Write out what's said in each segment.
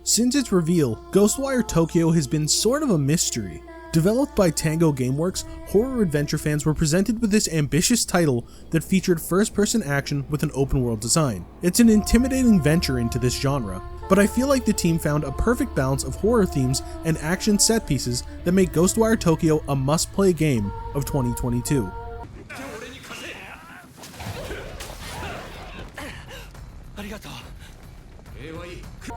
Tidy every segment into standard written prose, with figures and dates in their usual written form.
Since its reveal, Ghostwire Tokyo has been sort of a mystery. Developed by Tango Gameworks, horror adventure fans were presented with this ambitious title that featured first-person action with an open-world design. It's an intimidating venture into this genre, but I feel like the team found a perfect balance of horror themes and action set pieces that make Ghostwire Tokyo a must-play game of 2022.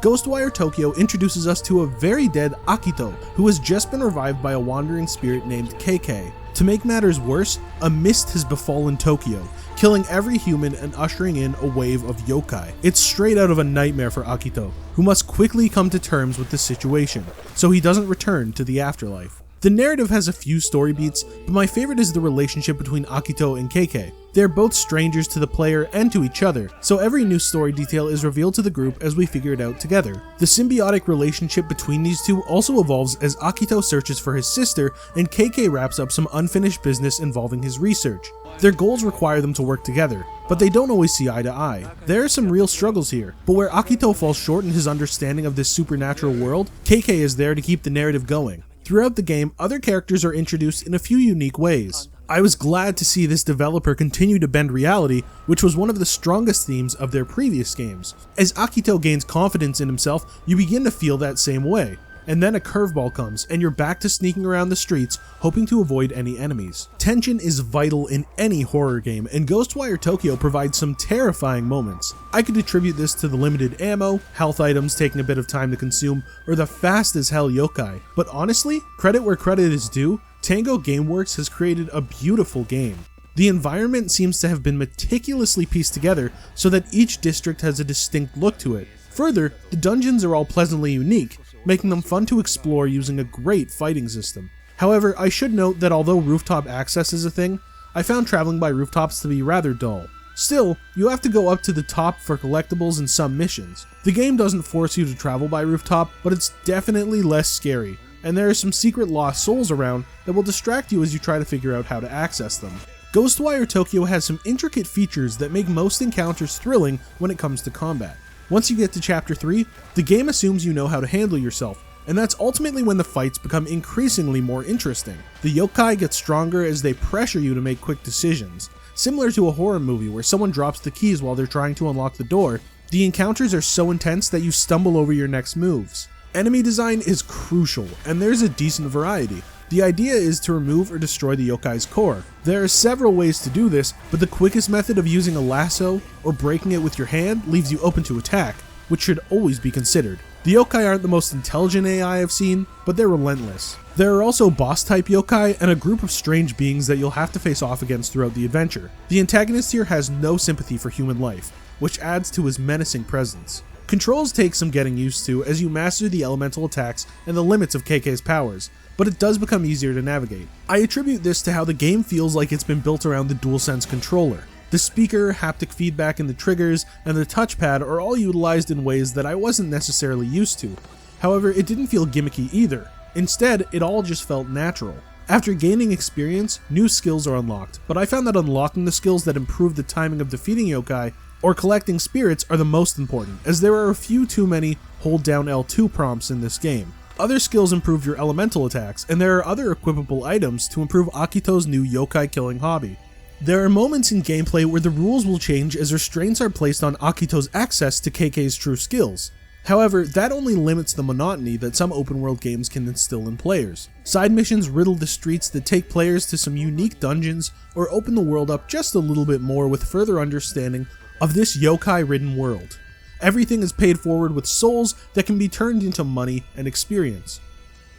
Ghostwire Tokyo introduces us to a very dead Akito, who has just been revived by a wandering spirit named KK. To make matters worse, a mist has befallen Tokyo, killing every human and ushering in a wave of yokai. It's straight out of a nightmare for Akito, who must quickly come to terms with the situation, so he doesn't return to the afterlife. The narrative has a few story beats, but my favorite is the relationship between Akito and KK. They're both strangers to the player and to each other, so every new story detail is revealed to the group as we figure it out together. The symbiotic relationship between these two also evolves as Akito searches for his sister and KK wraps up some unfinished business involving his research. Their goals require them to work together, but they don't always see eye to eye. There are some real struggles here, but where Akito falls short in his understanding of this supernatural world, KK is there to keep the narrative going. Throughout the game, other characters are introduced in a few unique ways. I was glad to see this developer continue to bend reality, which was one of the strongest themes of their previous games. As Akito gains confidence in himself, you begin to feel that same way. And then a curveball comes, and you're back to sneaking around the streets, hoping to avoid any enemies. Tension is vital in any horror game, and Ghostwire Tokyo provides some terrifying moments. I could attribute this to the limited ammo, health items taking a bit of time to consume, or the fast as hell yokai. But honestly, credit where credit is due, Tango Gameworks has created a beautiful game. The environment seems to have been meticulously pieced together so that each district has a distinct look to it. Further, the dungeons are all pleasantly unique, making them fun to explore using a great fighting system. However, I should note that although rooftop access is a thing, I found traveling by rooftops to be rather dull. Still, you have to go up to the top for collectibles and some missions. The game doesn't force you to travel by rooftop, but it's definitely less scary, and there are some secret lost souls around that will distract you as you try to figure out how to access them. Ghostwire Tokyo has some intricate features that make most encounters thrilling when it comes to combat. Once you get to Chapter 3, the game assumes you know how to handle yourself, and that's ultimately when the fights become increasingly more interesting. The yokai get stronger as they pressure you to make quick decisions. Similar to a horror movie where someone drops the keys while they're trying to unlock the door, the encounters are so intense that you stumble over your next moves. Enemy design is crucial, and there's a decent variety. The idea is to remove or destroy the yokai's core. There are several ways to do this, but the quickest method of using a lasso or breaking it with your hand leaves you open to attack, which should always be considered. The yokai aren't the most intelligent AI I've seen, but they're relentless. There are also boss-type yokai and a group of strange beings that you'll have to face off against throughout the adventure. The antagonist here has no sympathy for human life, which adds to his menacing presence. Controls take some getting used to as you master the elemental attacks and the limits of KK's powers, but it does become easier to navigate. I attribute this to how the game feels like it's been built around the DualSense controller. The speaker, haptic feedback in the triggers, and the touchpad are all utilized in ways that I wasn't necessarily used to. However, it didn't feel gimmicky either. Instead, it all just felt natural. After gaining experience, new skills are unlocked, but I found that unlocking the skills that improve the timing of defeating yokai or collecting spirits are the most important, as there are a few too many hold down L2 prompts in this game. Other skills improve your elemental attacks, and there are other equipable items to improve Akito's new yokai killing hobby. There are moments in gameplay where the rules will change as restraints are placed on Akito's access to KK's true skills. However, that only limits the monotony that some open world games can instill in players. Side missions riddle the streets that take players to some unique dungeons or open the world up just a little bit more with further understanding of this yokai-ridden world. Everything is paid forward with souls that can be turned into money and experience.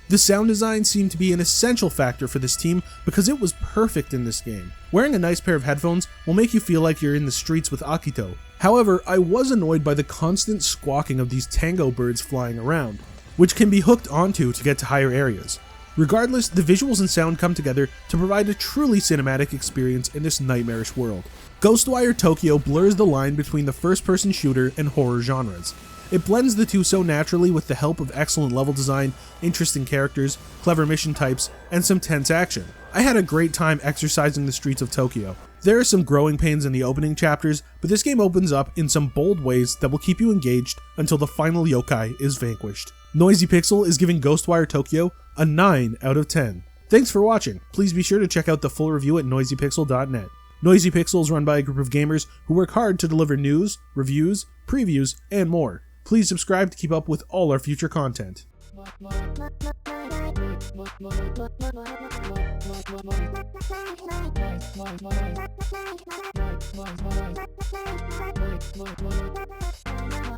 The sound design seemed to be an essential factor for this team because it was perfect in this game. Wearing a nice pair of headphones will make you feel like you're in the streets with Akito. However, I was annoyed by the constant squawking of these tango birds flying around, which can be hooked onto to get to higher areas. Regardless, the visuals and sound come together to provide a truly cinematic experience in this nightmarish world. Ghostwire Tokyo blurs the line between the first-person shooter and horror genres. It blends the two so naturally with the help of excellent level design, interesting characters, clever mission types, and some tense action. I had a great time exercising the streets of Tokyo. There are some growing pains in the opening chapters, but this game opens up in some bold ways that will keep you engaged until the final yokai is vanquished. Noisy Pixel is giving Ghostwire Tokyo a 9 out of 10. Thanks for watching. Please be sure to check out the full review at noisypixel.net. Noisy Pixel is run by a group of gamers who work hard to deliver news, reviews, previews, and more. Please subscribe to keep up with all our future content.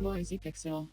Noisy Pixel.